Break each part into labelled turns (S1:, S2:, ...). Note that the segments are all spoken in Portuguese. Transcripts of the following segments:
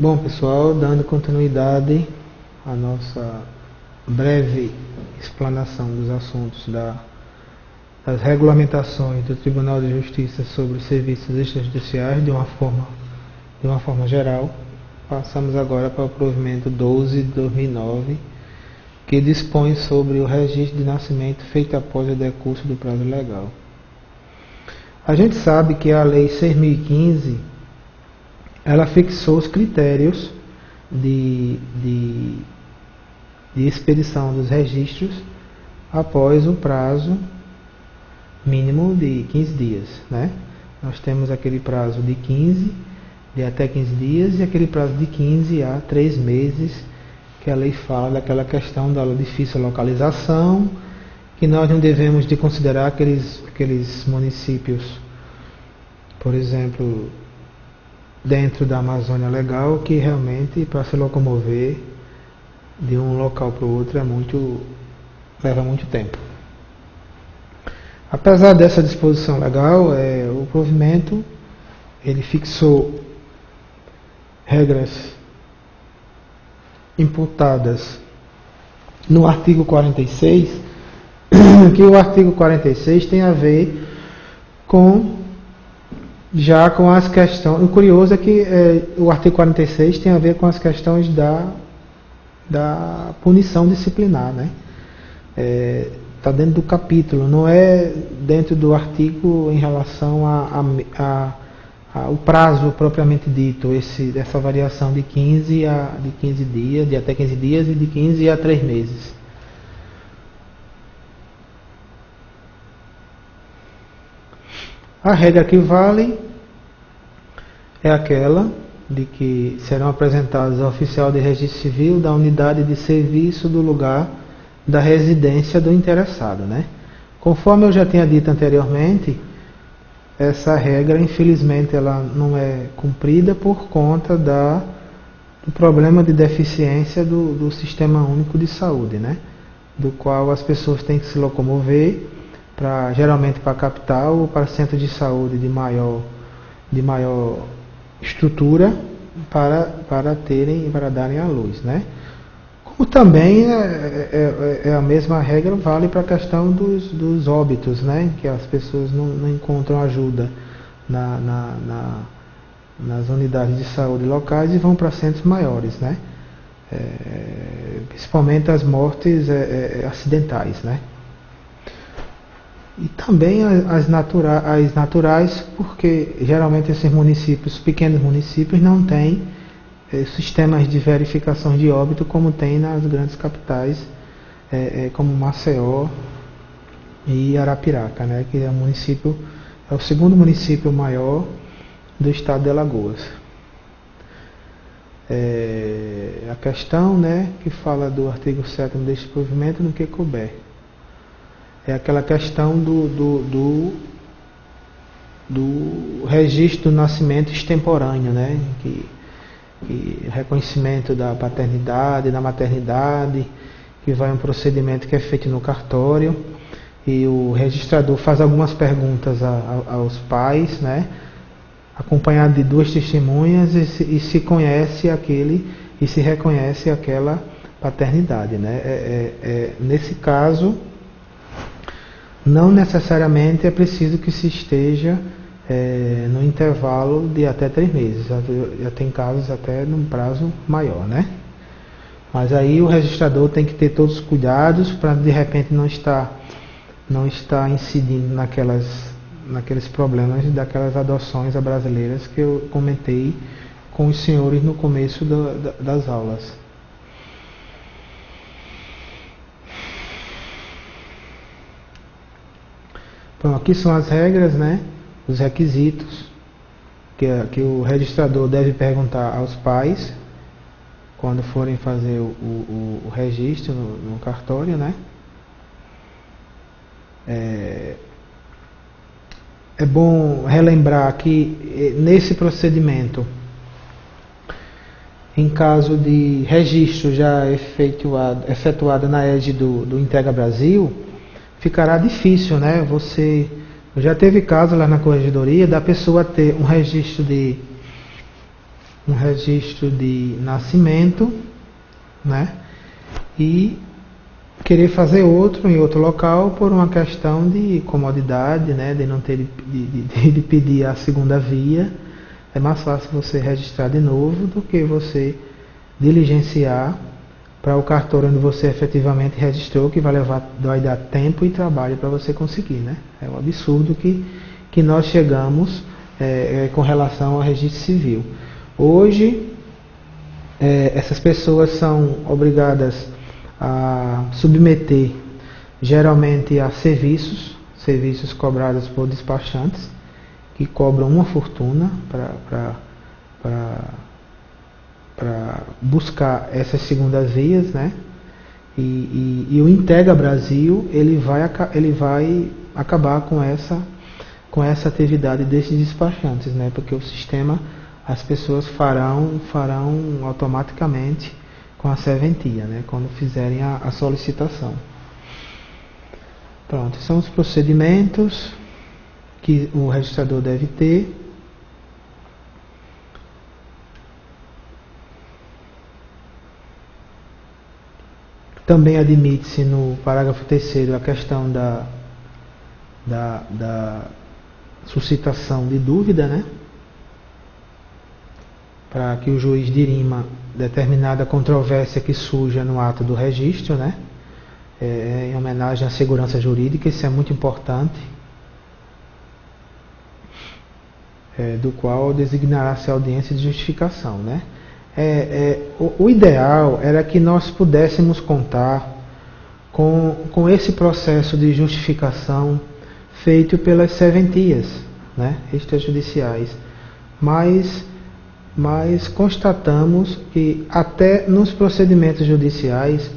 S1: Bom, pessoal, dando continuidade à nossa breve explanação dos assuntos das regulamentações do Tribunal de Justiça sobre os serviços extrajudiciais de uma forma geral, passamos agora para o provimento 12 de 2009, que dispõe sobre o registro de nascimento feito após o decurso do prazo legal. A gente sabe que a Lei 6.015 ela fixou os critérios de expedição dos registros após o prazo mínimo de 15 dias, né? Nós temos aquele prazo de até 15 dias e aquele prazo de 15 a 3 meses, que a lei fala daquela questão da difícil localização, que nós não devemos de considerar aqueles municípios, por exemplo, dentro da Amazônia Legal, que realmente para se locomover de um local para o outro leva muito tempo. Apesar dessa disposição legal, o provimento ele fixou regras imputadas no artigo 46, que o artigo 46 tem a ver com as questões. O curioso é que o artigo 46 tem a ver com as questões da punição disciplinar, né? Está dentro do capítulo, não é dentro do artigo em relação ao prazo propriamente dito, essa variação de 15 dias, de até 15 dias e de 15 a 3 meses. A regra que vale é aquela de que serão apresentados ao oficial de registro civil da unidade de serviço do lugar da residência do interessado, né? Conforme eu já tinha dito anteriormente, essa regra, infelizmente, ela não é cumprida por conta do problema de deficiência do Sistema Único de Saúde, né? Do qual as pessoas têm que se locomover geralmente para a capital ou para centro de saúde de maior estrutura para darem à luz, né? Como também a mesma regra vale para a questão dos óbitos, né? Que as pessoas não encontram ajuda nas unidades de saúde locais e vão para centros maiores, né? Principalmente as mortes acidentais, né? E também as naturais, porque geralmente esses municípios, pequenos municípios, não têm sistemas de verificação de óbito como tem nas grandes capitais, como Maceió e Arapiraca, né, que é o segundo município maior do estado de Alagoas. A questão, né, que fala do artigo 7º deste provimento no que couber. É aquela questão do registro do nascimento extemporâneo, né? Que reconhecimento da paternidade, da maternidade, que vai um procedimento que é feito no cartório e o registrador faz algumas perguntas aos pais, né? Acompanhado de 2 testemunhas e se reconhece aquela paternidade, né? Nesse caso, não necessariamente é preciso que se esteja no intervalo de até 3 meses. Já tem casos até num prazo maior, né? Mas aí o registrador tem que ter todos os cuidados para de repente não estar incidindo naqueles problemas daquelas adoções brasileiras que eu comentei com os senhores no começo das aulas. Bom, aqui são as regras, né? Os requisitos que o registrador deve perguntar aos pais quando forem fazer o registro no cartório, né? É bom relembrar que nesse procedimento, em caso de registro já efetuado na égide do Integra Brasil, ficará difícil, né? Já teve caso lá na corregedoria da pessoa ter um registro um registro de nascimento, né? E querer fazer outro em outro local por uma questão de comodidade, né? De não ter de pedir a segunda via. É mais fácil você registrar de novo do que você diligenciar para o cartório onde você efetivamente registrou, que vai dar tempo e trabalho para você conseguir, né? É um absurdo que nós chegamos com relação ao registro civil. Hoje, essas pessoas são obrigadas a submeter geralmente a serviços cobrados por despachantes, que cobram uma fortuna para buscar essas segundas vias, né? E o Integra Brasil ele vai acabar com essa atividade desses despachantes, né? Porque o sistema as pessoas farão automaticamente com a serventia, né? Quando fizerem a solicitação. Pronto, são os procedimentos que o registrador deve ter. Também admite-se no parágrafo 3º a questão da suscitação de dúvida, né? Para que o juiz dirima determinada controvérsia que surja no ato do registro, né? Em homenagem à segurança jurídica, isso é muito importante, do qual designará-se a audiência de justificação, né? O ideal era que nós pudéssemos contar com esse processo de justificação feito pelas serventias, né, extrajudiciais, mas constatamos que até nos procedimentos judiciais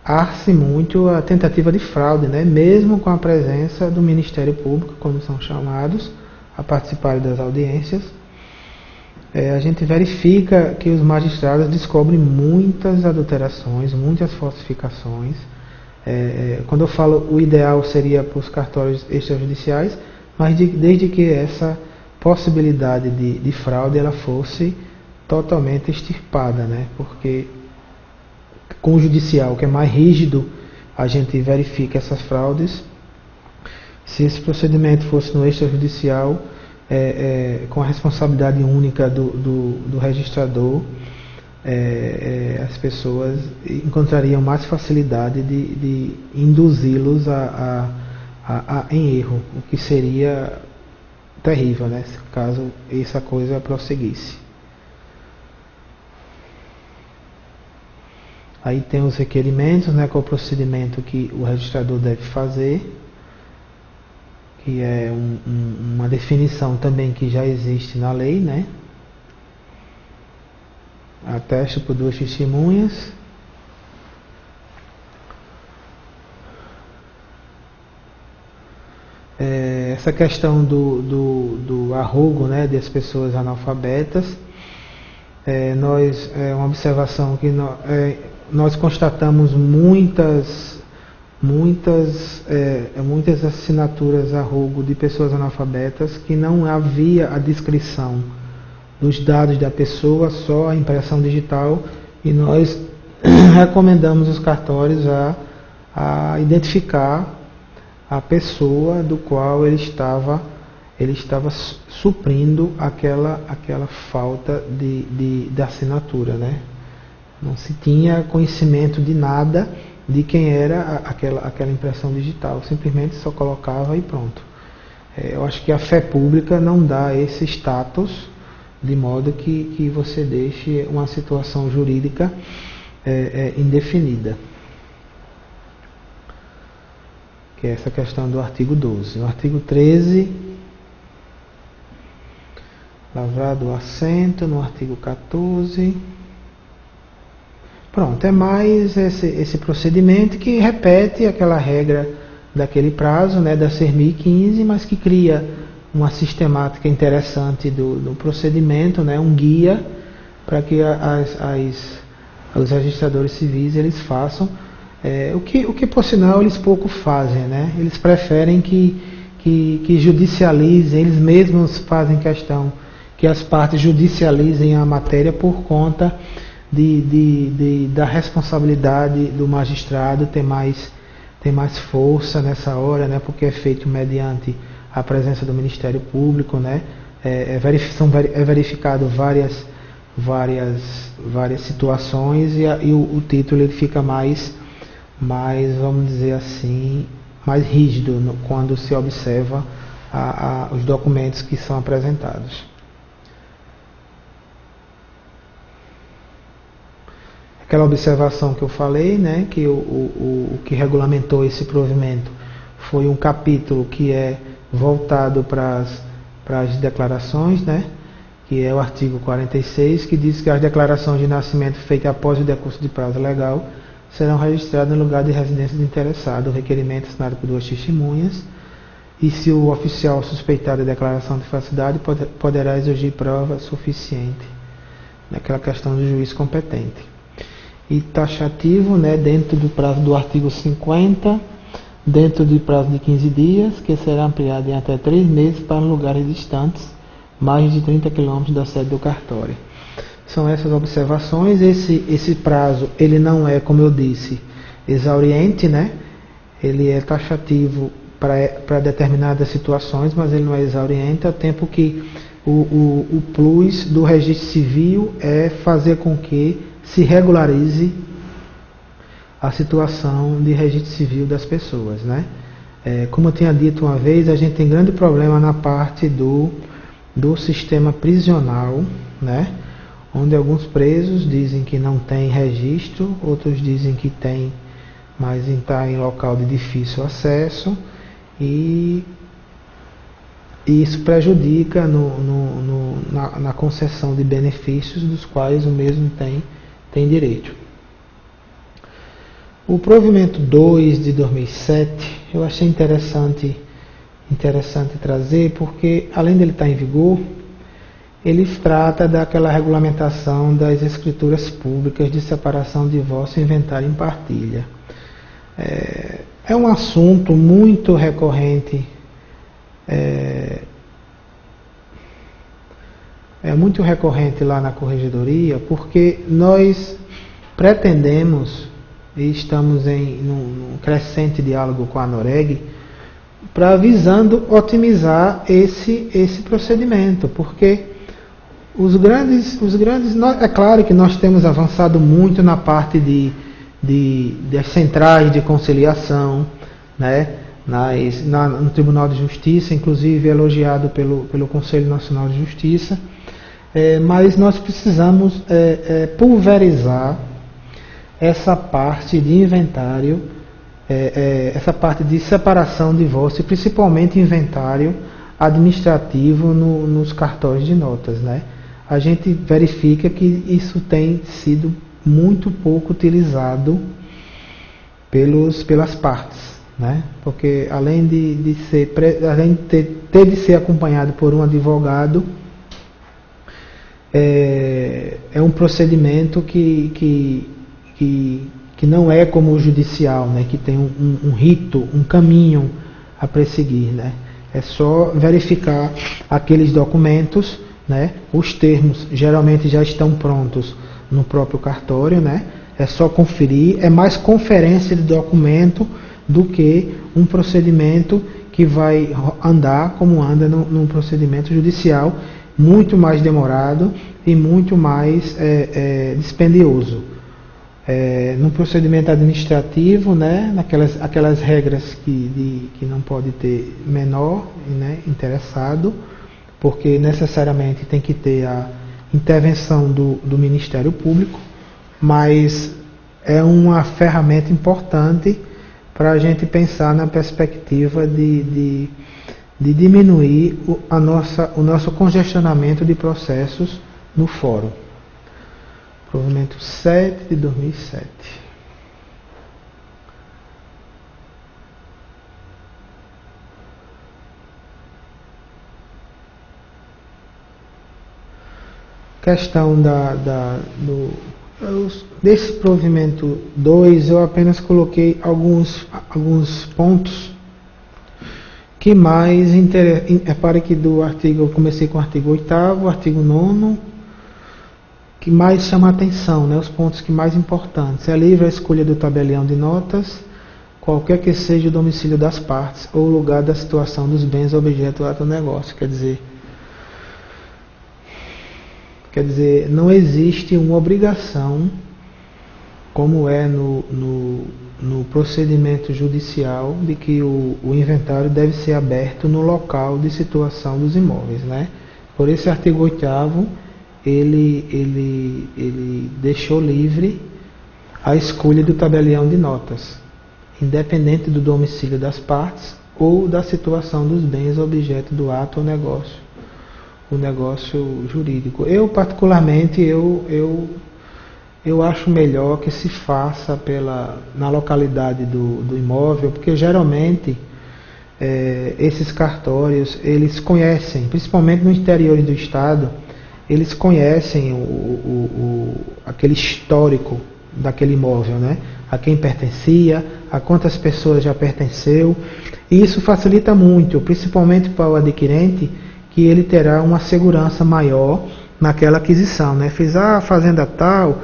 S1: há-se muito a tentativa de fraude, né, mesmo com a presença do Ministério Público, como são chamados, a participarem das audiências. A gente verifica que os magistrados descobrem muitas adulterações, muitas falsificações. Quando eu falo o ideal seria para os cartórios extrajudiciais, mas desde que essa possibilidade de fraude ela fosse totalmente extirpada, né? Porque com o judicial, que é mais rígido, a gente verifica essas fraudes. Se esse procedimento fosse no extrajudicial, com a responsabilidade única do registrador, as pessoas encontrariam mais facilidade de induzi-los em erro, o que seria terrível, né, caso essa coisa prosseguisse. Aí tem os requerimentos, né, qual o procedimento que o registrador deve fazer, que é uma definição também que já existe na lei, né? Ateste por 2 testemunhas. Essa questão do arrogo, né, das pessoas analfabetas, é uma observação que nós constatamos muitas assinaturas a rogo de pessoas analfabetas que não havia a descrição dos dados da pessoa, só a impressão digital, e nós recomendamos os cartórios a identificar a pessoa do qual ele estava suprindo aquela falta de assinatura, né? Não se tinha conhecimento de nada de quem era aquela impressão digital, simplesmente só colocava e pronto. Eu acho que a fé pública não dá esse status, de modo que você deixe uma situação jurídica indefinida. Que é essa questão do artigo 12. No artigo 13, lavrado o assento, no artigo 14... Pronto, é mais esse procedimento que repete aquela regra daquele prazo, né, da 6.015, mas que cria uma sistemática interessante do procedimento, né, um guia para que os registradores civis eles façam o que por sinal eles pouco fazem, né? Eles preferem que judicializem, eles mesmos fazem questão que as partes judicializem a matéria por conta da responsabilidade do magistrado ter mais força nessa hora, né, porque é feito mediante a presença do Ministério Público, né, é verificado várias situações e o título ele fica mais, vamos dizer assim, mais rígido quando se observa os documentos que são apresentados. Aquela observação que eu falei, né, que o que regulamentou esse provimento foi um capítulo que é voltado para as declarações, né, que é o artigo 46, que diz que as declarações de nascimento feitas após o decurso de prazo legal serão registradas no lugar de residência do interessado, o requerimento assinado por 2 testemunhas, e se o oficial suspeitar da declaração de falsidade, poderá exigir prova suficiente naquela questão do juiz competente. E taxativo, né, dentro do prazo do artigo 50, dentro de prazo de 15 dias, que será ampliado em até 3 meses para lugares distantes, mais de 30 km da sede do cartório. São essas observações. Esse prazo, ele não é, como eu disse, exauriente, né? Ele é taxativo para determinadas situações, mas ele não é exauriente, ao tempo que o plus do registro civil é fazer com que se regularize a situação de registro civil das pessoas, né? Como eu tinha dito uma vez, a gente tem grande problema na parte do sistema prisional, né? Onde alguns presos dizem que não tem registro, outros dizem que tem, mas está em local de difícil acesso, e isso prejudica na concessão de benefícios dos quais o mesmo tem direito. O provimento 2 de 2007 eu achei interessante trazer, porque além dele estar em vigor, ele trata daquela regulamentação das escrituras públicas de separação, divórcio, inventário e partilha. É um assunto muito recorrente, muito recorrente lá na corregedoria, porque nós pretendemos, e estamos num crescente diálogo com a Noreg, visando otimizar esse procedimento, porque os grandes, é claro que nós temos avançado muito na parte das centrais de conciliação, né, no Tribunal de Justiça, inclusive elogiado pelo Conselho Nacional de Justiça, mas nós precisamos pulverizar essa parte de inventário, essa parte de separação, divórcio, principalmente inventário administrativo nos cartórios de notas, né? A gente verifica que isso tem sido muito pouco utilizado pelas partes, né? Porque além de ter de ser acompanhado por um advogado, é um procedimento que não é como o judicial, né? Que tem um rito, um caminho a perseguir, né? É só verificar aqueles documentos, né? Os termos geralmente já estão prontos no próprio cartório, né? É só conferir, é mais conferência de documento do que um procedimento que vai andar como anda num procedimento judicial, muito mais demorado e muito mais dispendioso. No procedimento administrativo, né, aquelas regras que não pode ter menor, né, interessado, porque necessariamente tem que ter a intervenção do Ministério Público, mas é uma ferramenta importante para a gente pensar na perspectiva de diminuir o nosso congestionamento de processos no fórum. Provimento 7 de 2007. Questão desse provimento 2, eu apenas coloquei alguns pontos que mais repare que do artigo, eu comecei com o artigo 8º, o artigo 9º, que mais chama a atenção, né, os pontos que mais importantes. É livre a escolha do tabelião de notas, qualquer que seja o domicílio das partes ou o lugar da situação dos bens objeto do ato ou negócio. Quer dizer, não existe uma obrigação, como é no procedimento judicial, de que o inventário deve ser aberto no local de situação dos imóveis, né? Por esse artigo 8º, ele deixou livre a escolha do tabelião de notas, independente do domicílio das partes ou da situação dos bens objeto do ato ou negócio, o negócio jurídico. Eu, particularmente, eu acho melhor que se faça na localidade do imóvel, porque geralmente esses cartórios, eles conhecem, principalmente no interior do estado, eles conhecem aquele histórico daquele imóvel, né? A quem pertencia, a quantas pessoas já pertenceu, e isso facilita muito, principalmente para o adquirente, que ele terá uma segurança maior naquela aquisição, né? Fiz a fazenda tal,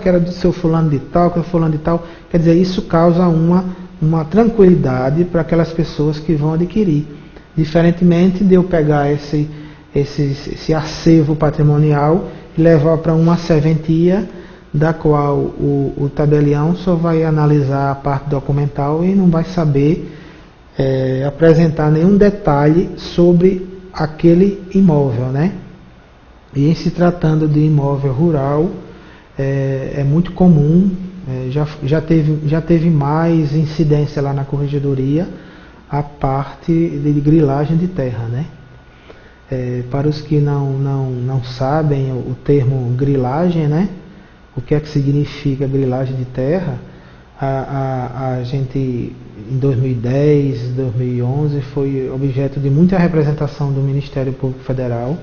S1: que era do seu fulano de tal, que era fulano de tal. Quer dizer, isso causa uma tranquilidade para aquelas pessoas que vão adquirir. Diferentemente de eu pegar esse acervo patrimonial e levar para uma serventia, da qual o tabelião só vai analisar a parte documental e não vai saber apresentar nenhum detalhe sobre aquele imóvel, né? E em se tratando de imóvel rural, é muito comum, já teve mais incidência lá na corregedoria, a parte de grilagem de terra, né? Para os que não sabem o termo grilagem, né? O que é que significa grilagem de terra? A gente, em 2010, 2011, foi objeto de muita representação do Ministério Público Federal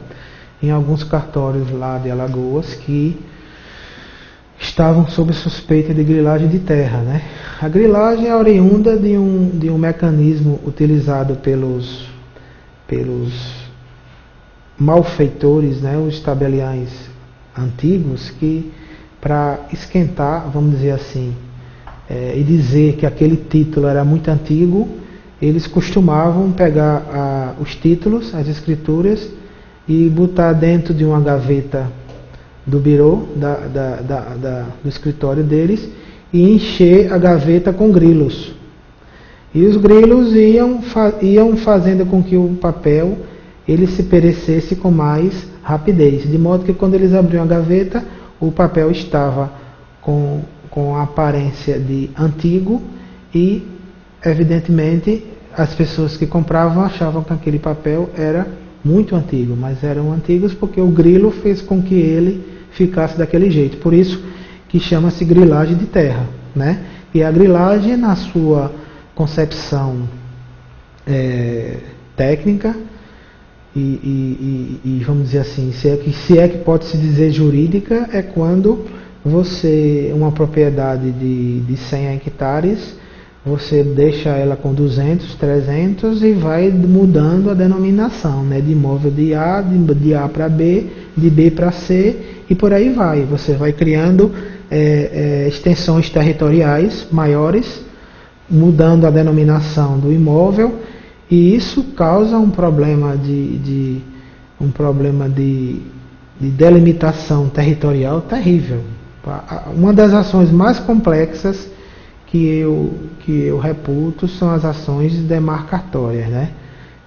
S1: em alguns cartórios lá de Alagoas que estavam sob suspeita de grilagem de terra, né? A grilagem é oriunda de um mecanismo utilizado pelos malfeitores, né? Os tabeliães antigos, que para esquentar, vamos dizer assim, e dizer que aquele título era muito antigo, eles costumavam pegar os títulos, as escrituras, e botar dentro de uma gaveta do birô, do escritório deles, e encher a gaveta com grilos. E os grilos iam fazendo com que o papel ele se perecesse com mais rapidez, de modo que quando eles abriam a gaveta, o papel estava com a aparência de antigo e, evidentemente, as pessoas que compravam achavam que aquele papel era muito antigo, mas eram antigos porque o grilo fez com que ele ficasse daquele jeito. Por isso que chama-se grilagem de terra, né? E a grilagem, na sua concepção técnica e vamos dizer assim, se é que pode se dizer jurídica, é quando uma propriedade de 100 hectares, você deixa ela com 200, 300 e vai mudando a denominação, né? De imóvel de A para B, de B para C e por aí vai. Você vai criando extensões territoriais maiores, mudando a denominação do imóvel, e isso causa um problema de delimitação territorial terrível. Uma das ações mais complexas que eu reputo são as ações demarcatórias, né?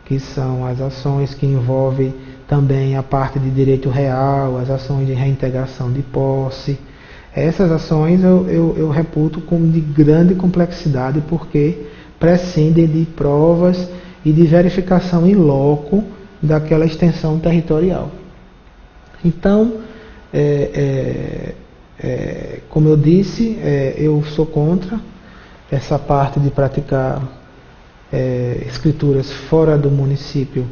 S1: Que são as ações que envolvem também a parte de direito real, as ações de reintegração de posse. Essas ações eu reputo como de grande complexidade, porque prescindem de provas e de verificação in loco daquela extensão territorial. Então, como eu disse, eu sou contra essa parte de praticar escrituras fora do município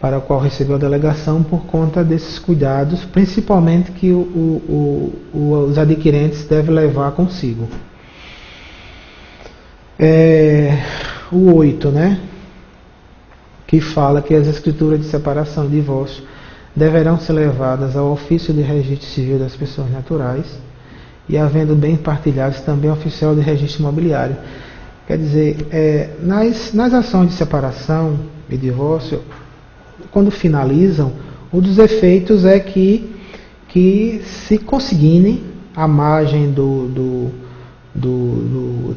S1: para o qual recebeu a delegação, por conta desses cuidados, principalmente que os adquirentes devem levar consigo. O 8, né? que fala que as escrituras de separação e divórcio deverão ser levadas ao ofício de registro civil das pessoas naturais e, havendo bem partilhados, também ao oficial de registro imobiliário. Quer dizer, nas ações de separação e divórcio, quando finalizam, um dos efeitos é que se consigne a margem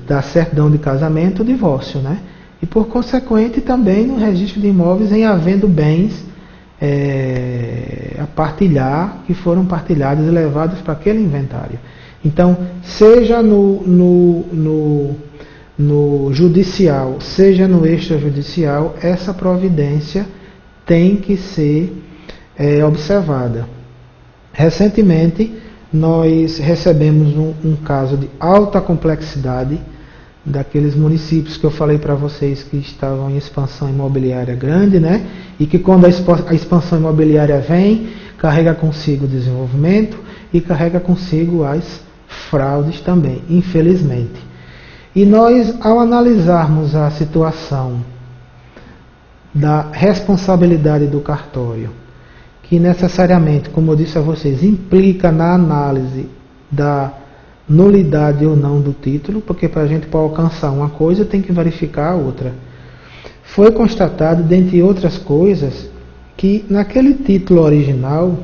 S1: da certidão de casamento o divórcio, né? E por consequente também no registro de imóveis em havendo bens a partilhar, que foram partilhados e levados para aquele inventário. Então, seja no judicial, seja no extrajudicial, essa providência tem que ser observada. Recentemente, nós recebemos um caso de alta complexidade daqueles municípios que eu falei para vocês que estavam em expansão imobiliária grande, né? E que quando a expansão imobiliária vem, carrega consigo o desenvolvimento e carrega consigo as fraudes também, infelizmente. E nós, ao analisarmos a situação da responsabilidade do cartório, que necessariamente, como eu disse a vocês, implica na análise da nulidade ou não do título, porque para a gente poder alcançar uma coisa tem que verificar a outra. Foi constatado, dentre outras coisas, que naquele título original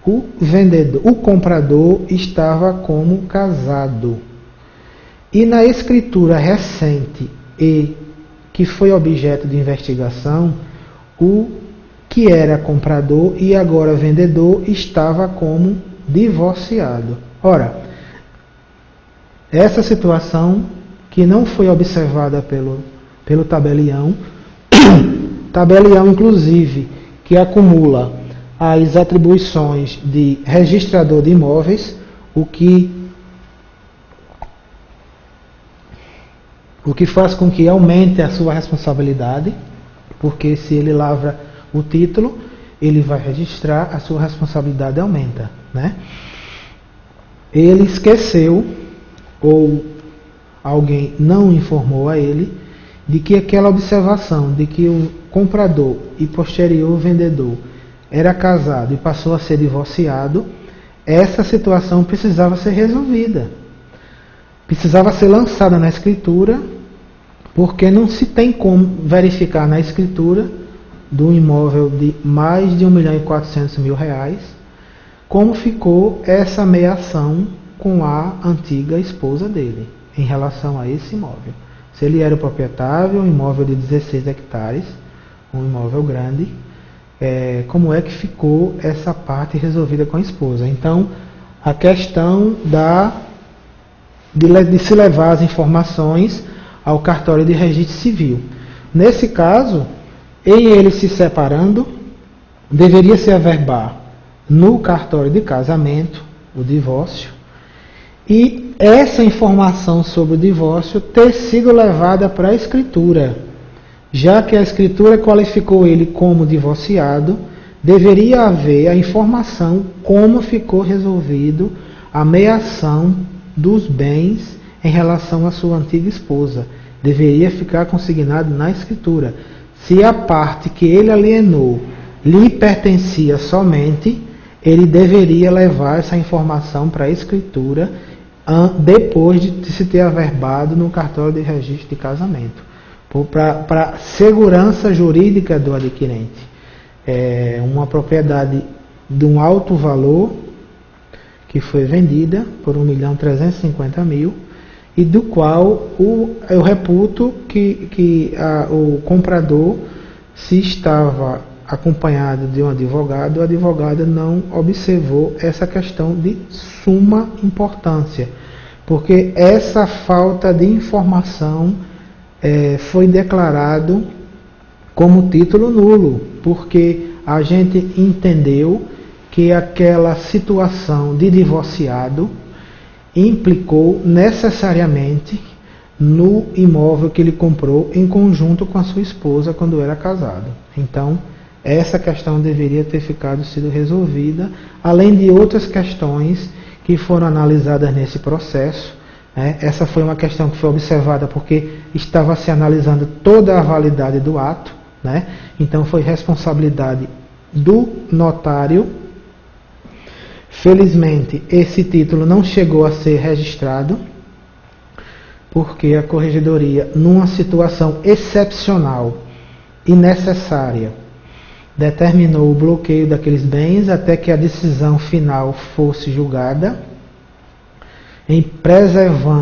S1: o comprador estava como casado. E na escritura recente e que foi objeto de investigação, o que era comprador e agora vendedor estava como divorciado. Ora, essa situação que não foi observada pelo tabelião, tabelião inclusive que acumula as atribuições de registrador de imóveis, o que faz com que aumente a sua responsabilidade, porque se ele lavra o título, ele vai registrar, a sua responsabilidade aumenta, né? Ele esqueceu, ou alguém não informou a ele, de que aquela observação de que o comprador e posterior vendedor era casado e passou a ser divorciado, essa situação precisava ser resolvida. Precisava ser lançada na escritura, porque não se tem como verificar na escritura do imóvel de mais de R$1.400.000 como ficou essa meação com a antiga esposa dele em relação a esse imóvel. Se ele era o proprietário, um imóvel de 16 hectares, um imóvel grande, como é que ficou essa parte resolvida com a esposa. Então, a questão de se levar as informações ao cartório de registro civil. Nesse caso, em ele se separando, deveria se averbar no cartório de casamento o divórcio, e essa informação sobre o divórcio ter sido levada para a escritura. Já que a escritura qualificou ele como divorciado, deveria haver a informação como ficou resolvido a meação dos bens em relação à sua antiga esposa. Deveria ficar consignado na escritura. Se a parte que ele alienou lhe pertencia somente, ele deveria levar essa informação para a escritura depois de se ter averbado no cartório de registro de casamento, para segurança jurídica do adquirente. Uma propriedade de um alto valor que foi vendida por R$1.350.000 e do qual eu reputo que o comprador, se estava acompanhado de um advogado, o advogado não observou essa questão de suma importância, porque essa falta de informação foi declarado como título nulo, porque a gente entendeu que aquela situação de divorciado implicou necessariamente no imóvel que ele comprou em conjunto com a sua esposa quando era casado. Então, essa questão deveria ter sido resolvida, além de outras questões que foram analisadas nesse processo. Essa foi uma questão que foi observada porque estava se analisando toda a validade do ato, né? Então foi responsabilidade do notário. Felizmente, esse título não chegou a ser registrado, porque a corregedoria, numa situação excepcional e necessária, determinou o bloqueio daqueles bens até que a decisão final fosse julgada,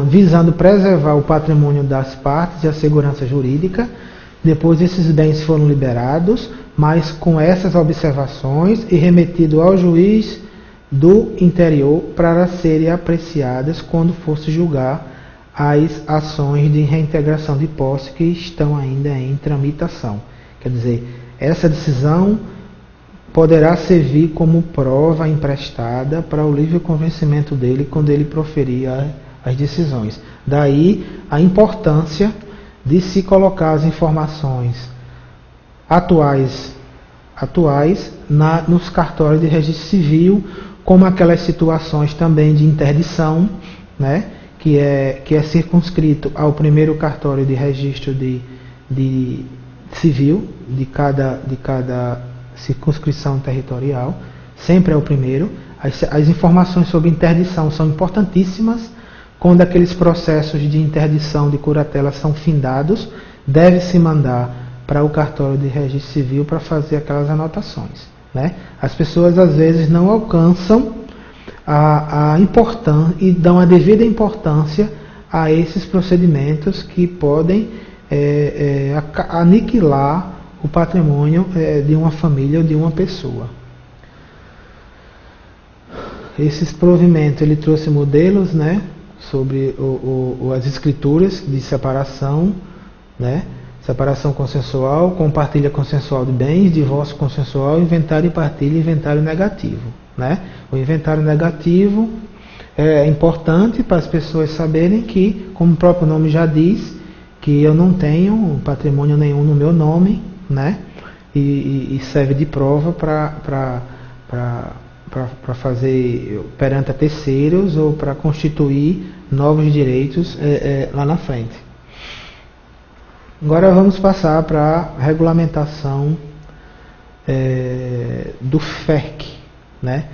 S1: visando preservar o patrimônio das partes e a segurança jurídica. Depois esses bens foram liberados, mas com essas observações e remetido ao juiz do interior para serem apreciadas quando fosse julgar as ações de reintegração de posse que estão ainda em tramitação. Quer dizer, essa decisão poderá servir como prova emprestada para o livre convencimento dele quando ele proferir as decisões. Daí a importância de se colocar as informações atuais nos cartórios de registro civil, como aquelas situações também de interdição, né, que é circunscrito ao primeiro cartório de registro de civil de cada circunscrição territorial, sempre é o primeiro. As informações sobre interdição são importantíssimas. Quando aqueles processos de interdição de curatela são findados, deve-se mandar para o cartório de registro civil para fazer aquelas anotações, né? As pessoas às vezes não alcançam a importância e dão a devida importância a esses procedimentos que podem aniquilar o patrimônio de uma família ou de uma pessoa. Esses provimentos, ele trouxe modelos, né, sobre as escrituras de separação, né, separação consensual, compartilha consensual de bens, divórcio consensual, inventário e partilha, inventário negativo, né? O inventário negativo é importante para as pessoas saberem que, como o próprio nome já diz, que eu não tenho patrimônio nenhum no meu nome, né? E serve de prova para fazer perante a terceiros ou para constituir novos direitos lá na frente. Agora vamos passar para a regulamentação do FERC, né?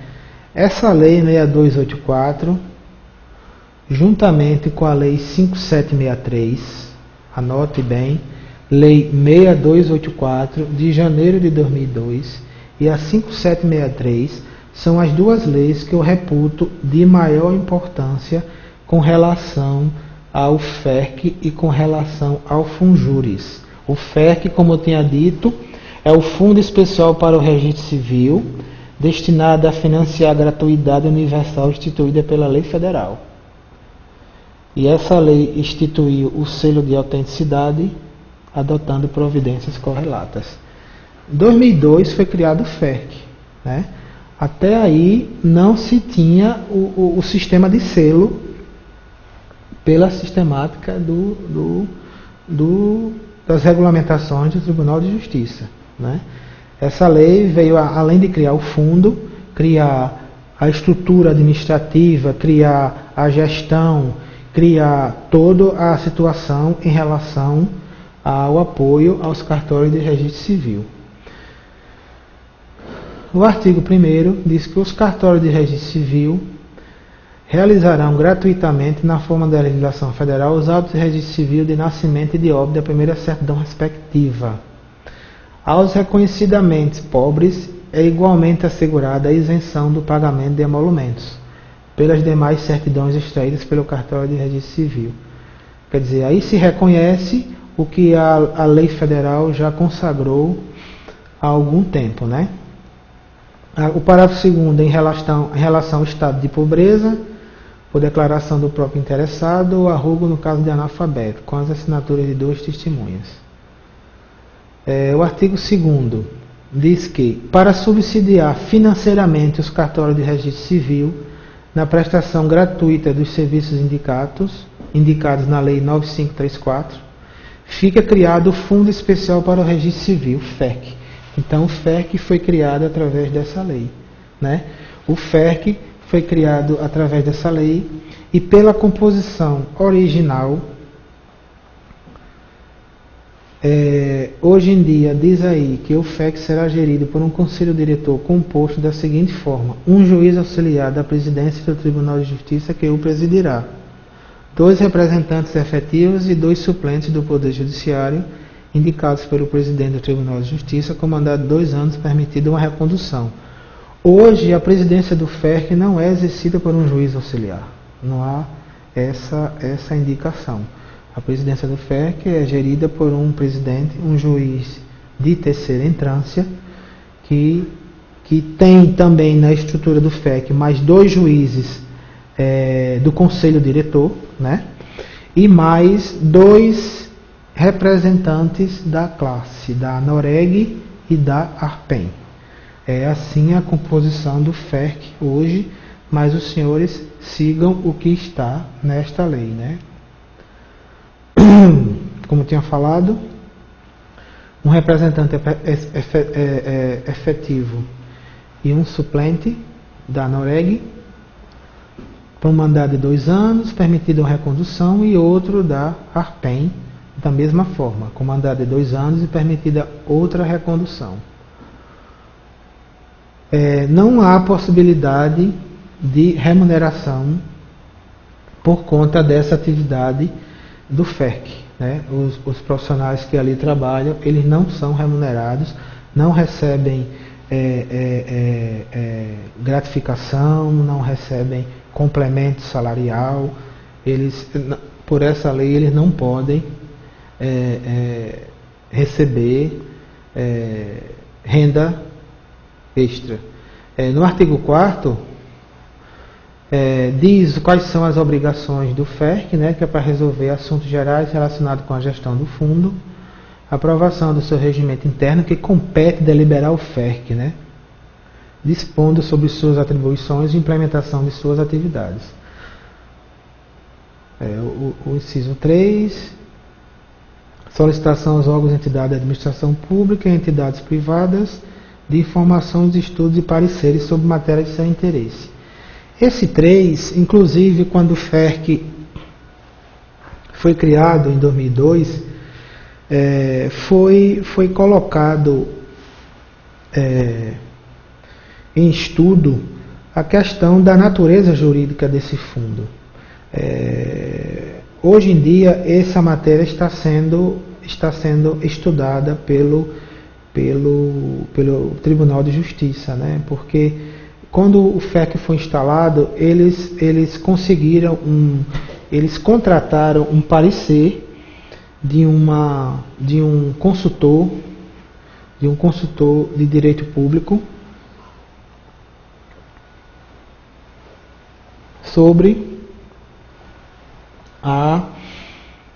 S1: Essa lei 6284, juntamente com a lei 5763, anote bem, lei 6284 de janeiro de 2002 e a 5763 são as duas leis que eu reputo de maior importância com relação ao FERC e com relação ao FUNJURIS. O FERC, como eu tinha dito, é o Fundo Especial para o Registro Civil, destinado a financiar a gratuidade universal instituída pela lei federal. E essa lei instituiu o selo de autenticidade, adotando providências correlatas. Em 2002 foi criado o FERC, né? Até aí não se tinha o sistema de selo pela sistemática das regulamentações do Tribunal de Justiça, né? Essa lei veio, além de criar o fundo, criar a estrutura administrativa, criar a gestão, criar toda a situação em relação ao apoio aos cartórios de registro civil. O artigo 1º diz que os cartórios de registro civil realizarão gratuitamente, na forma da legislação federal, os autos de registro civil de nascimento e de óbito da primeira certidão respectiva. Aos reconhecidamente pobres é igualmente assegurada a isenção do pagamento de emolumentos pelas demais certidões extraídas pelo cartório de registro civil. Quer dizer, aí se reconhece o que a lei federal já consagrou há algum tempo, né? O parágrafo 2º em relação ao estado de pobreza, por declaração do próprio interessado, ou arrogo no caso de analfabeto, com as assinaturas de 2 testemunhas. O artigo 2º diz que, para subsidiar financeiramente os cartórios de registro civil na prestação gratuita dos serviços indicados na Lei 9534, fica criado o Fundo Especial para o Registro Civil, FERC. Então, o FERC foi criado através dessa lei, né? O FERC foi criado através dessa lei e pela composição original Hoje em dia diz aí que o FEC será gerido por um conselho diretor composto da seguinte forma: um juiz auxiliar da presidência do Tribunal de Justiça que o presidirá, 2 representantes efetivos e 2 suplentes do Poder Judiciário, indicados pelo presidente do Tribunal de Justiça, com mandato de 2 anos, permitida uma recondução. Hoje, a presidência do FEC não é exercida por um juiz auxiliar. Não há essa indicação. A presidência do FEC é gerida por um presidente, um juiz de terceira entrância, que tem também na estrutura do FEC mais 2 juízes do conselho diretor, né? E mais 2 representantes da classe, da NOREG e da ARPEN. É assim a composição do FEC hoje, mas os senhores sigam o que está nesta lei, né? Como tinha falado, um representante efetivo e um suplente da NOREG, por um mandato de 2 anos, permitida uma recondução, e outro da ARPEN, da mesma forma, com mandato de 2 anos e permitida outra recondução. Não há possibilidade de remuneração por conta dessa atividade do FEC, né? Os profissionais que ali trabalham, eles não são remunerados, não recebem gratificação, não recebem complemento salarial. Por essa lei, eles não podem receber renda extra. No artigo 4º, diz quais são as obrigações do FEC, né, que é para resolver assuntos gerais relacionados com a gestão do fundo, aprovação do seu regimento interno, que compete deliberar o FEC, né, dispondo sobre suas atribuições e implementação de suas atividades. O inciso 3, solicitação aos órgãos e entidades da administração pública e entidades privadas de informações, estudos e pareceres sobre matéria de seu interesse. Esse 3, inclusive, quando o FEC foi criado em 2002, foi colocado em estudo a questão da natureza jurídica desse fundo. Hoje em dia, essa matéria está sendo estudada pelo Tribunal de Justiça, né? Porque quando o FEC foi instalado, eles contrataram um parecer de um consultor de direito público sobre a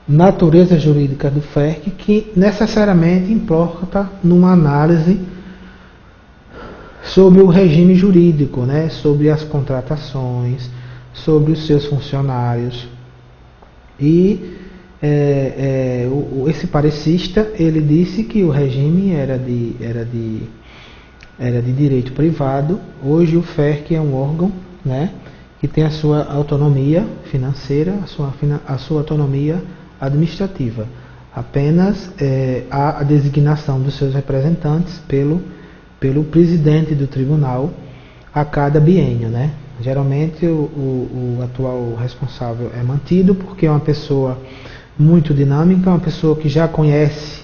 S1: natureza jurídica do FEC, que necessariamente importa numa análise sobre o regime jurídico, né, sobre as contratações, sobre os seus funcionários. E esse parecista, ele disse que o regime era de direito privado. Hoje o FEC é um órgão, né, que tem a sua autonomia financeira, a sua autonomia administrativa. Apenas há a designação dos seus representantes pelo presidente do tribunal a cada biênio, né? Geralmente o atual responsável é mantido porque é uma pessoa muito dinâmica, uma pessoa que já conhece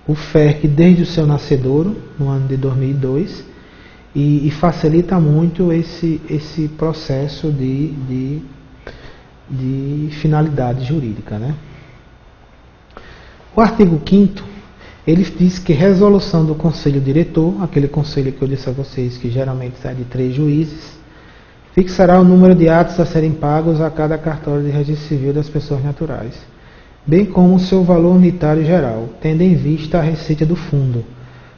S1: o FEC desde o seu nascedouro, no ano de 2002, e facilita muito esse processo de finalidade jurídica, né? O artigo 5º, ele diz que resolução do conselho diretor, aquele conselho que eu disse a vocês que geralmente sai de 3 juízes, fixará o número de atos a serem pagos a cada cartório de registro civil das pessoas naturais, bem como o seu valor unitário geral, tendo em vista a receita do fundo,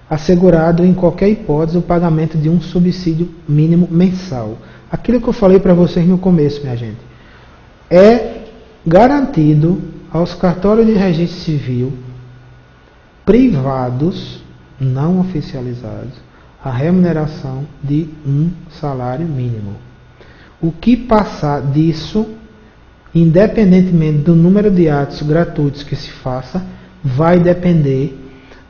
S1: assegurado em qualquer hipótese o pagamento de um subsídio mínimo mensal. Aquilo que eu falei para vocês no começo, minha gente, é garantido aos cartórios de registro civil privados, não oficializados, a remuneração de um salário mínimo. O que passar disso, independentemente do número de atos gratuitos que se faça, vai depender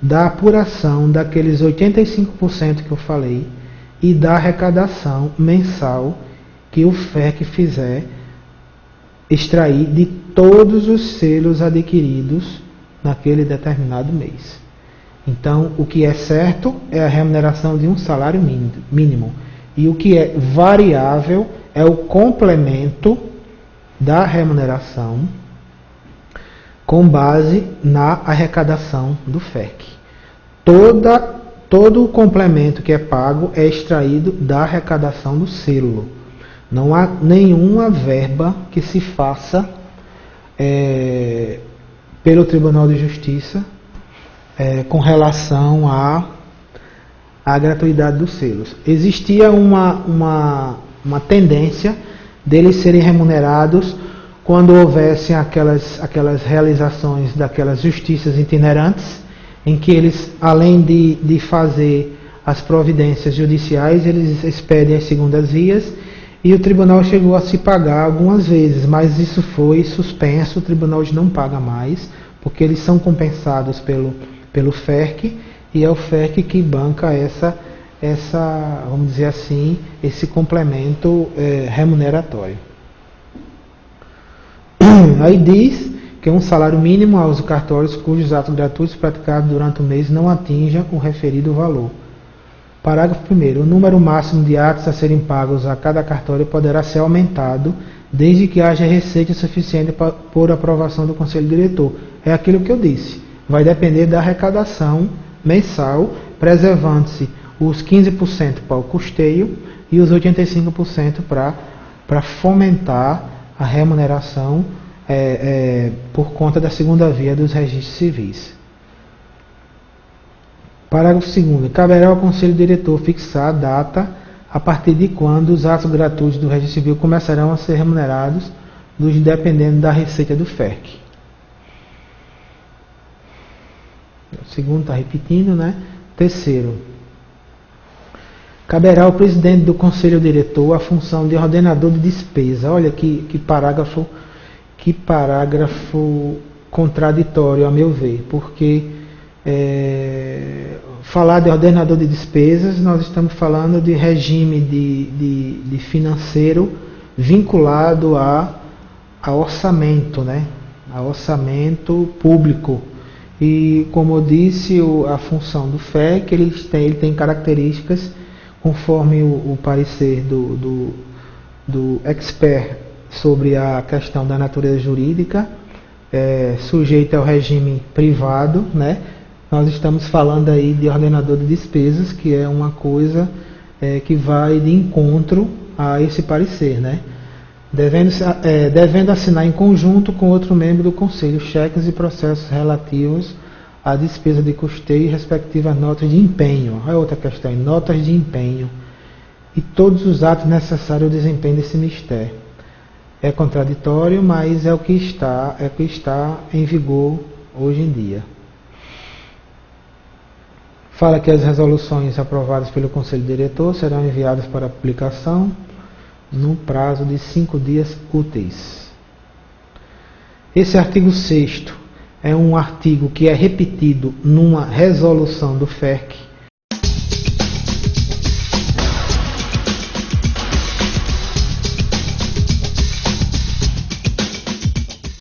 S1: da apuração daqueles 85% que eu falei e da arrecadação mensal que o FERC fizer extrair de todos os selos adquiridos naquele determinado mês. Então, o que é certo é a remuneração de um salário mínimo. E o que é variável é o complemento da remuneração com base na arrecadação do FERC. Todo o complemento que é pago é extraído da arrecadação do selo. Não há nenhuma verba que se faça pelo Tribunal de Justiça com relação à gratuidade dos selos. Existia uma tendência deles serem remunerados quando houvessem aquelas realizações daquelas justiças itinerantes, em que eles, além de fazer as providências judiciais, eles expedem as segundas vias, e o tribunal chegou a se pagar algumas vezes, mas isso foi suspenso, o tribunal não paga mais, porque eles são compensados pelo FERC, e é o FERC que banca vamos dizer assim, esse complemento remuneratório. Aí diz que um salário mínimo aos cartórios cujos atos gratuitos praticados durante o mês não atinjam o referido valor. Parágrafo 1º. O número máximo de atos a serem pagos a cada cartório poderá ser aumentado desde que haja receita suficiente por aprovação do Conselho Diretor. É aquilo que eu disse. Vai depender da arrecadação mensal, preservando-se os 15% para o custeio e os 85% para fomentar a remuneração por conta da segunda via dos registros civis. Parágrafo 2º. Caberá ao Conselho Diretor fixar a data a partir de quando os atos gratuitos do registro civil começarão a ser remunerados, dependendo da receita do FERC. O segundo está repetindo, né? Terceiro. Caberá ao presidente do Conselho Diretor a função de ordenador de despesa. Olha que parágrafo contraditório, a meu ver, porque falar de ordenador de despesas, nós estamos falando de regime de financeiro vinculado a orçamento, né? A orçamento público. E, como eu disse, a função do FERC, ele tem características, conforme o parecer do expert sobre a questão da natureza jurídica, sujeita ao regime privado, né? Nós estamos falando aí de ordenador de despesas, que é uma coisa que vai de encontro a esse parecer, né? Devendo assinar em conjunto com outro membro do Conselho cheques e processos relativos à despesa de custeio e respectivas notas de empenho. É outra questão, notas de empenho. E todos os atos necessários ao desempenho desse mistério. É contraditório, mas é o que está em vigor hoje em dia. Fala que as resoluções aprovadas pelo Conselho Diretor serão enviadas para publicação no prazo de 5 dias úteis. Esse artigo 6º é um artigo que é repetido numa resolução do FERC